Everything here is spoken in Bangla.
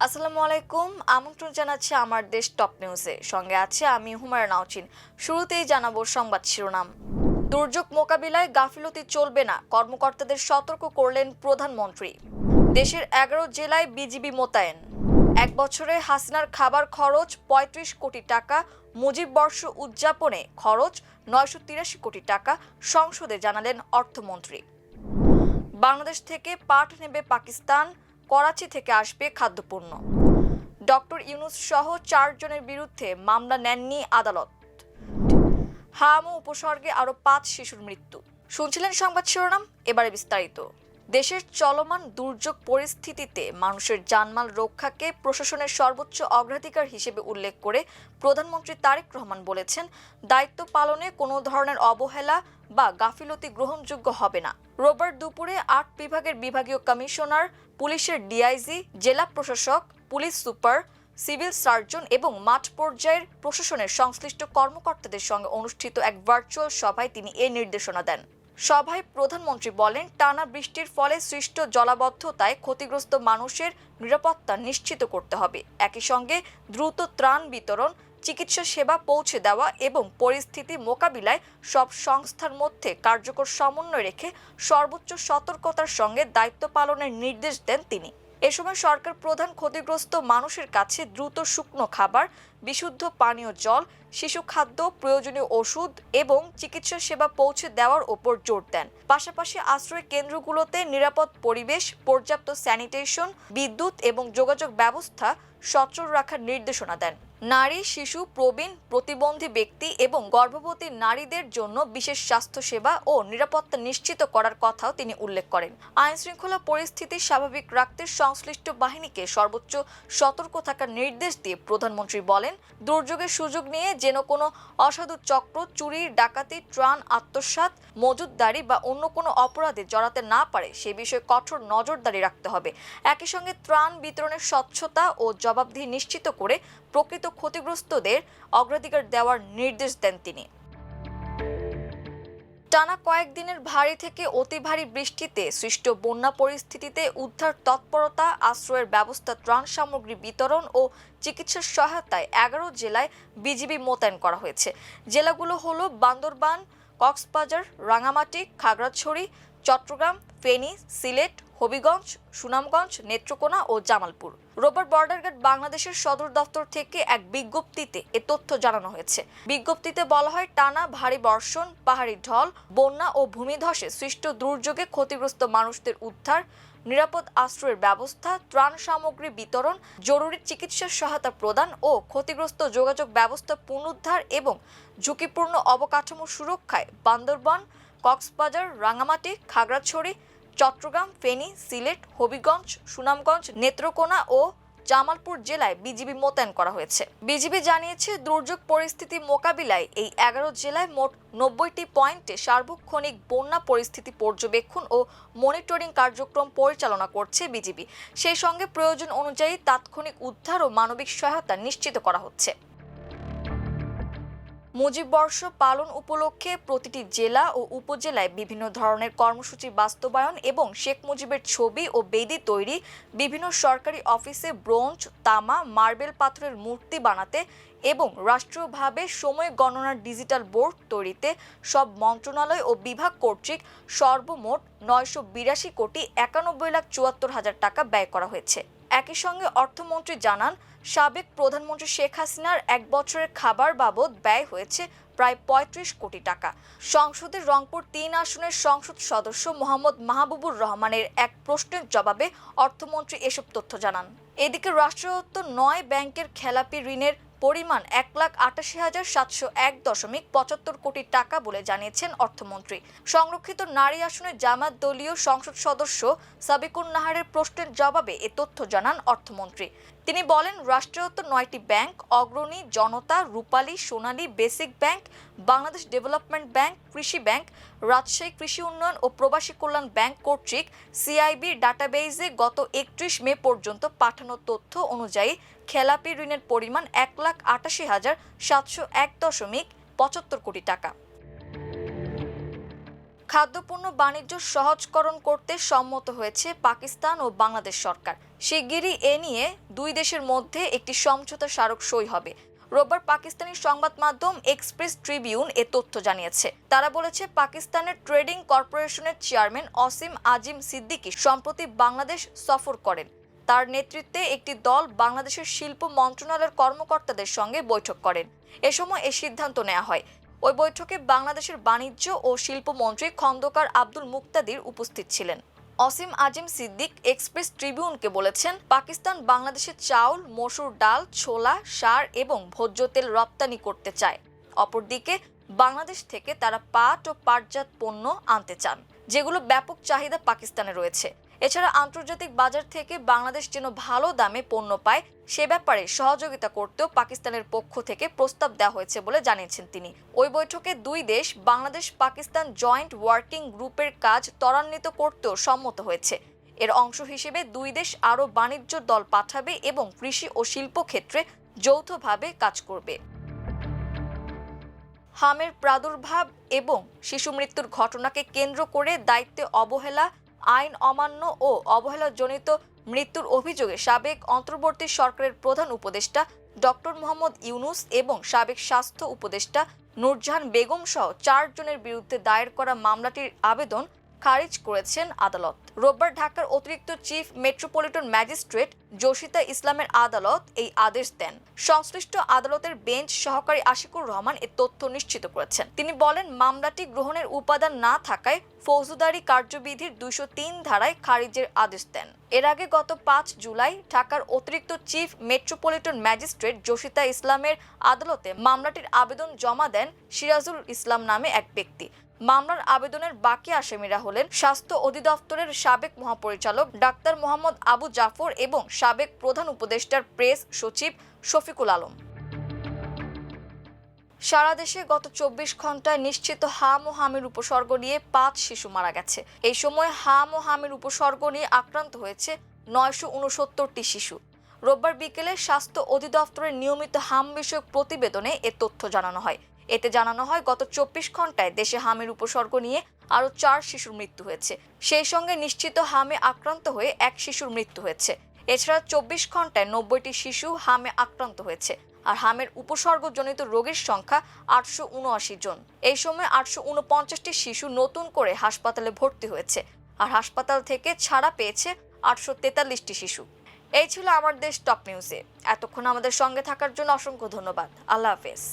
আসসালামু আলাইকুম। আমন্ত্রণ জানাচ্ছি আমার দেশ টপ নিউজে। সঙ্গে আছে আমি হুমায়রা নাওচিন। শুরুতেই জানাবো সংবাদ শিরোনাম। দুর্যোগ মোকাবিলায় গাফিলতি চলবে না, কর্মকর্তাদের সতর্ক করলেন প্রধানমন্ত্রী। দেশের 11 জেলায় বিজিবি মোতায়েন। এক বছরে হাসিনার খাবার খরচ ৩৫ কোটি টাকা, মুজিব বর্ষ উদযাপনে খরচ ৯৮৩ কোটি টাকা, সংসদে জানালেন অর্থমন্ত্রী। বাংলাদেশ থেকে পাট নেবে পাকিস্তান, করাচি থেকে আসবে খাদ্যপণ্য। ডক্টর ইউনূস সহ 4 জনের বিরুদ্ধে মামলা নেননি আদালত। হাম ও উপসর্গে আরও 5 শিশুর মৃত্যু। শুনছিলেন সংবাদ শিরোনাম, এবারে বিস্তারিত। দেশের চলমান দুর্যোগ পরিস্থিতিতে মানুষের জানমাল রক্ষাকে প্রশাসনের সর্বোচ্চ অগ্রাধিকার হিসেবে উল্লেখ করে প্রধানমন্ত্রী তারেক রহমান বলেছেন, দায়িত্ব পালনে কোনো ধরনের অবহেলা বা গাফিলতি গ্রহণযোগ্য হবে না। রোববার দুপুরে 8 বিভাগের বিভাগীয় কমিশনার, পুলিশের ডিআইজি, জেলা প্রশাসক, পুলিশ সুপার, সিভিল সার্জন এবং মাঠ পর্যায়ের প্রশাসনের সংশ্লিষ্ট কর্মকর্তাদের সঙ্গে অনুষ্ঠিত এক ভার্চুয়াল সভায় তিনি এ নির্দেশনা দেন। সভায় প্রধানমন্ত্রী বলেন, টানা বৃষ্টির ফলে সৃষ্ট জলাবদ্ধতায় ক্ষতিগ্রস্ত মানুষের নিরাপত্তা নিশ্চিত করতে হবে। একই সঙ্গে দ্রুত ত্রাণ বিতরণ, চিকিৎসা সেবা পৌঁছে দেওয়া এবং পরিস্থিতি মোকাবিলায় সব সংস্থার মধ্যে কার্যকর সমন্বয় রেখে সর্বোচ্চ সতর্কতার সঙ্গে দায়িত্ব পালনের নির্দেশ দেন তিনি। এ সময় সরকার প্রধান ক্ষতিগ্রস্ত মানুষের কাছে দ্রুত শুকনো খাবার, বিশুদ্ধ পানীয় জল, শিশু খাদ্য, প্রয়োজনীয় ওষুধ এবং চিকিৎসা সেবা পৌঁছে দেওয়ার ওপর জোর দেন। পাশাপাশি আশ্রয় কেন্দ্রগুলোতে নিরাপদ পরিবেশ, পর্যাপ্ত স্যানিটেশন, বিদ্যুৎ এবং যোগাযোগ ব্যবস্থা সচল রাখার নির্দেশনা দেন। নারী, শিশু, প্রবীণ, প্রতিবন্ধী ব্যক্তি এবং গর্ভবতী নারীদের জন্য বিশেষ স্বাস্থ্যসেবা ও নিরাপত্তা নিশ্চিত করার কথাও তিনি উল্লেখ করেন। আইনশৃঙ্খলা পরিস্থিতি স্বাভাবিক রাখতে সংশ্লিষ্ট বাহিনীকে সর্বোচ্চ সতর্ক থাকার নির্দেশ দিয়ে প্রধানমন্ত্রী বলেন, দুর্যোগের সুযোগ নিয়ে যেন কোনো অসাধু চক্র চুরি, ডাকাতি, ত্রাণ আত্মসাৎ, মজুতদারি বা অন্য কোনো অপরাধে জড়াতে না পারে সে বিষয়ে কঠোর নজরদারি রাখতে হবে। একই সঙ্গে ত্রাণ বিতরণের স্বচ্ছতা ও জবাবদিহি নিশ্চিত করে প্রকৃত ক্ষতিগ্রস্তদের অগ্রাধিকার দেওয়ার নির্দেশ দেন তিনি। টানা কয়েকদিনের ভারী থেকে অতি ভারী বৃষ্টিতে সৃষ্ট বন্যা পরিস্থিতিতে উদ্ধার তৎপরতা, আশ্রয়ের ব্যবস্থা, ত্রাণ সামগ্রী বিতরণ ও চিকিৎসা সহায়তায় 11 জেলায় বিজিবি মোতায়েন করা হয়েছে। জেলাগুলো হলো বান্দরবান, কক্সবাজার, রাঙামাটি, খাগড়াছড়ি, চট্টগ্রাম, ফেনী, সিলেট, হবিগঞ্জ, সুনামগঞ্জ, নেত্রকোনা ও জামালপুর। রোববার বর্ডার গার্ড বাংলাদেশের সদর দপ্তর থেকে এক বিজ্ঞপ্তিতে এ তথ্য জানানো হয়েছে। বিজ্ঞপ্তিতে বলা হয়, টানা ভারী বর্ষণ, পাহাড়ি ঢল, বন্যা ও ভূমিধসে সৃষ্ট দুর্যোগে ক্ষতিগ্রস্ত মানুষদের উদ্ধার, নিরাপদ আশ্রয়ের ব্যবস্থা, ত্রাণ সামগ্রী বিতরণ, জরুরি চিকিৎসা সহায়তা প্রদান ও ক্ষতিগ্রস্ত যোগাযোগ ব্যবস্থা পুনরুদ্ধার এবং ঝুঁকিপূর্ণ অবকাঠামো সুরক্ষায় বান্দরবান, কক্সবাজার, রাঙামাটি, খাগড়াছড়ি, চট্টগ্রাম, ফেনী, সিলেট, হবিগঞ্জ, সুনামগঞ্জ, নেত্রকোনা ও জামালপুর জেলায় বিজিবি মোতায়েন করা হয়েছে। বিজিবি জানিয়েছে, দুর্যোগ পরিস্থিতি মোকাবিলায় এই 11 জেলায় মোট 90টি পয়েন্টে সার্বক্ষণিক বন্যা পরিস্থিতি পর্যবেক্ষণ ও মনিটরিং কার্যক্রম পরিচালনা করছে বিজিবি। সেই সঙ্গে প্রয়োজন অনুযায়ী তাৎক্ষণিক উদ্ধার ও মানবিক সহায়তা নিশ্চিত করা হচ্ছে। মুজিব বর্ষ পালন উপলক্ষে প্রতিটি জেলা ও উপজেলায় বিভিন্ন ধরনের কর্মসূচি বাস্তবায়ন এবং শেখ মুজিবের ছবি ও বেদি তৈরি, বিভিন্ন সরকারি অফিসে ব্রোঞ্জ, তামা, মার্বেল পাথরের মূর্তি বানাতে এবং রাষ্ট্রীয়ভাবে সময় গণনার ডিজিটাল বোর্ড তৈরিতে সব মন্ত্রণালয় ও বিভাগ কর্তৃক সর্বমোট 982 কোটি 91,74,000 টাকা ব্যয় করা হয়েছে। একই সঙ্গে অর্থমন্ত্রী জানান, সাবেক প্রধানমন্ত্রী শেখ হাসিনার এক বছরের খাবার বাবদ ব্যয় হয়েছে প্রায় 35 কোটি টাকা। সংসদের রংপুর 3 আসনের সংসদ সদস্য মোহাম্মদ মাহবুবুর রহমানের এক প্রশ্নের জবাবে অর্থমন্ত্রী এসব তথ্য জানান। এদিকে রাষ্ট্রায়ত্ত 9 ব্যাংকের খেলাপি ঋণের পরিমাণ 1,88,701.75 কোটি টাকা বলে জানিয়েছেন অর্থমন্ত্রী। সংরক্ষিত নারী আসনে জামায়াত দলীয় সংসদ সদস্য সাবিকুন নাহারের প্রশ্নের জবাবে এ তথ্য জানান অর্থমন্ত্রী। তিনি বলেন, রাষ্ট্রায়ত্ত 9টি bank Agrani, Janata, Rupali, Sonali, basic bank, Bangladesh development bank, Krishi bank, Rajshahi Krishi Unnayan ও প্রবাসী কল্যাণ ব্যাংক কর্তৃক সিআইবির ডাটাবেইজে গত 31 মে পর্যন্ত পাঠানো তথ্য অনুযায়ী খেলাপি ঋণের পরিমাণ 1,88,701.75 কোটি টাকা। খাদ্যপণ্য বাণিজ্য সহজকরণ করতে সম্মত হয়েছে পাকিস্তান ও বাংলাদেশ সরকার। শিগগিরই এ নিয়ে দুই দেশের মধ্যে একটি সমঝোতা স্মারক সই হবে। রোববার পাকিস্তানি সংবাদ মাধ্যম এক্সপ্রেস ট্রিবিউন এ তথ্য জানিয়েছে। তারা বলেছে, পাকিস্তানের ট্রেডিং কর্পোরেশনের চেয়ারম্যান অসীম আজিম সিদ্দিকী সম্প্রতি বাংলাদেশ সফর করেন। তার নেতৃত্বে একটি দল বাংলাদেশের শিল্প মন্ত্রণালয়ের কর্মকর্তাদের সঙ্গে বৈঠক করেন। এ সময় এই সিদ্ধান্ত নেওয়া হয়। ওই বৈঠকে বাংলাদেশের বাণিজ্য ও শিল্পমন্ত্রী খন্দকার আব্দুল মুক্তাদির উপস্থিত ছিলেন। অসীম আজিম সিদ্দিক এক্সপ্রেস ট্রিবিউনকে বলেছেন, পাকিস্তান বাংলাদেশে চাউল, মসুর ডাল, ছোলা, সার এবং ভোজ্য তেল রপ্তানি করতে চায়। অপরদিকে বাংলাদেশ থেকে তারা পাট ও পাটজাত পণ্য আনতে চান, যেগুলো ব্যাপক চাহিদা পাকিস্তানে রয়েছে। এছাড়া আন্তর্জাতিক বাজার থেকে বাংলাদেশ যেন ভালো দামে পণ্য পায় সে ব্যাপারে সহযোগিতা করতেও পাকিস্তানের পক্ষ থেকে প্রস্তাব দেওয়া হয়েছে বলে জানিয়েছেন তিনি। ওই বৈঠকে দুই দেশ বাংলাদেশ পাকিস্তান জয়েন্ট ওয়ার্কিং গ্রুপের কাজ ত্বরান্বিত করতেও সম্মত হয়েছে। এর অংশ হিসেবে দুই দেশ আরও বাণিজ্য দল পাঠাবে এবং কৃষি ও শিল্প ক্ষেত্রে যৌথভাবে কাজ করবে। হামের প্রাদুর্ভাব এবং শিশু মৃত্যুর ঘটনাকে কেন্দ্র করে দায়িত্বে অবহেলা, আইন অমান্য ও অবহেলাজনিত মৃত্যুর অভিযোগে সাবেক অন্তর্বর্তী সরকারের প্রধান উপদেষ্টা ডক্টর মোহাম্মদ ইউনুস এবং সাবেক স্বাস্থ্য উপদেষ্টা নূরজাহান বেগম সহ 4 জনের বিরুদ্ধে দায়ের করা মামলাটির আবেদন খারিজ করেছেন আদালত। রোববার ঢাকার অতিরিক্ত চিফ মেট্রোপলিটন ম্যাজিস্ট্রেট জসিতা ইসলামের আদালত এই আদেশ দেন। সংশ্লিষ্ট আদালতের বেঞ্চ সহকারী আশিকুর রহমান এ তথ্য নিশ্চিত করেছেন। তিনি বলেন, মামলাটি গ্রহণের উপাদান না থাকায় ফৌজদারি কার্যবিধির 203 ধারায় খারিজের আদেশ দেন। এর আগে গত 5 জুলাই ঢাকার অতিরিক্ত চিফ মেট্রোপলিটন ম্যাজিস্ট্রেট জসিতা ইসলামের আদালতে মামলাটির আবেদন জমা দেন সিরাজুল ইসলাম নামে এক ব্যক্তি। মামলার আবেদনের বাকি আসামিরা হলেন স্বাস্থ্য অধিদপ্তরের সাবেক মহাপরিচালক ডাক্তার মোহাম্মদ আবু জাফর এবং সাবেক প্রধান উপদেষ্টার প্রেস সচিব শফিকুল আলম। সারা দেশে গত 24 ঘন্টায় নিশ্চিত হাম ও হামের উপসর্গ নিয়ে 5 শিশু মারা গেছে। এই সময় হাম ও হামের উপসর্গ নিয়ে আক্রান্ত হয়েছে 969টি শিশু। রোববার বিকেলে স্বাস্থ্য অধিদপ্তরের নিয়মিত হাম বিষয়ক প্রতিবেদনে এ তথ্য জানানো হয়। এতে জানানো হয়, গত 24 ঘন্টায় দেশে হামের উপসর্গ নিয়ে আরও 4 শিশুর মৃত্যু হয়েছে। সেই সঙ্গে নিশ্চিত হামে আক্রান্ত হয়ে 1 শিশুর মৃত্যু হয়েছে। এছাড়া 24 ঘন্টায় 90টি শিশু হামে আক্রান্ত হয়েছে। আর হামের উপসর্গজনিত রোগীর সংখ্যা 879 জন। এই সময় 849টি শিশু নতুন করে হাসপাতালে ভর্তি হয়েছে। আর হাসপাতাল থেকে ছাড়া পেয়েছে 843টি শিশু। এই ছিল আমার দেশ টপ নিউজে। এতক্ষণ আমাদের সঙ্গে থাকার জন্য অসংখ্য ধন্যবাদ। আল্লাহ হাফেজ।